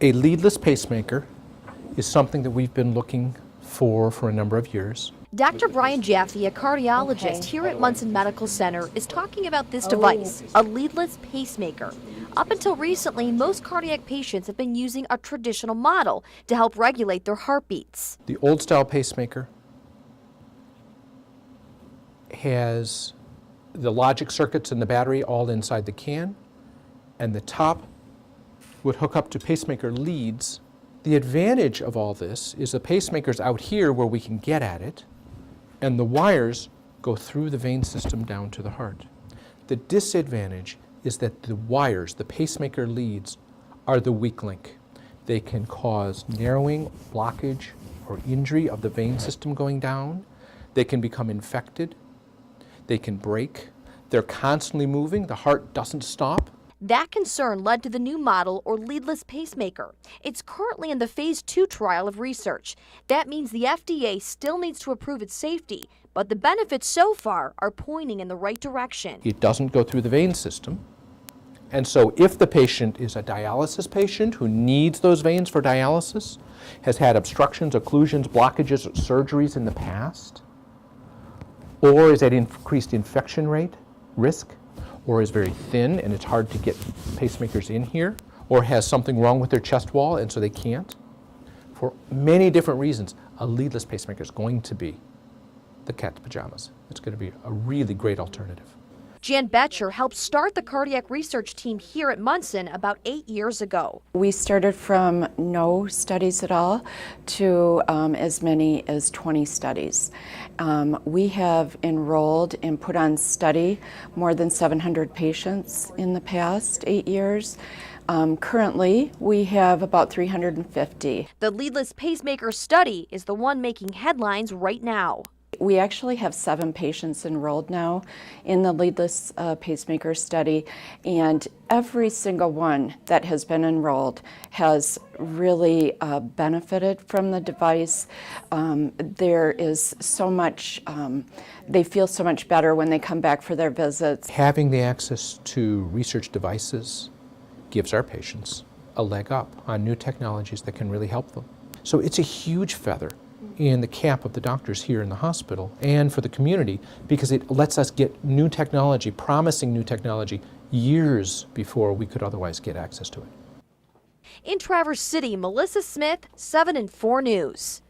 A leadless pacemaker is something that we've been looking for a number of years. Dr. Brian Jaffe, a cardiologist here at Munson Medical Center, is talking about this device, a leadless pacemaker. Up until recently, most cardiac patients have been using a traditional model to help regulate their heartbeats. The old style pacemaker has the logic circuits and the battery all inside the can, and the top would hook up to pacemaker leads. The advantage of all this is the pacemaker's out here where we can get at it, and the wires go through the vein system down to the heart. The disadvantage is that the wires, the pacemaker leads, are the weak link. They can cause narrowing, blockage, or injury of the vein system going down. They can become infected. They can break. They're constantly moving. The heart doesn't stop. That concern led to the new model, or leadless pacemaker. It's currently in the phase 2 trial of research. That means the FDA still needs to approve its safety, but the benefits so far are pointing in the right direction. It doesn't go through the vein system. And so if the patient is a dialysis patient who needs those veins for dialysis, has had obstructions, occlusions, blockages, or surgeries in the past, or is at increased infection rate, risk, or is very thin and it's hard to get pacemakers in here, or has something wrong with their chest wall and so they can't, for many different reasons, a leadless pacemaker is going to be the cat's pajamas. It's going to be a really great alternative. Jan Betcher helped start the cardiac research team here at Munson about 8 years ago. We started from no studies at all to as many as 20 studies. We have enrolled and put on study more than 700 patients in the past 8 years. Currently, we have about 350. The leadless pacemaker study is the one making headlines right now. We actually have 7 patients enrolled now in the leadless pacemaker study, and every single one that has been enrolled has really benefited from the device. There is so much, they feel so much better when they come back for their visits. Having the access to research devices gives our patients a leg up on new technologies that can really help them. So it's a huge feather in the cap of the doctors here in the hospital and for the community, because it lets us get new technology, promising new technology, years before we could otherwise get access to it. In Traverse City, Melissa Smith, 7 and 4 News.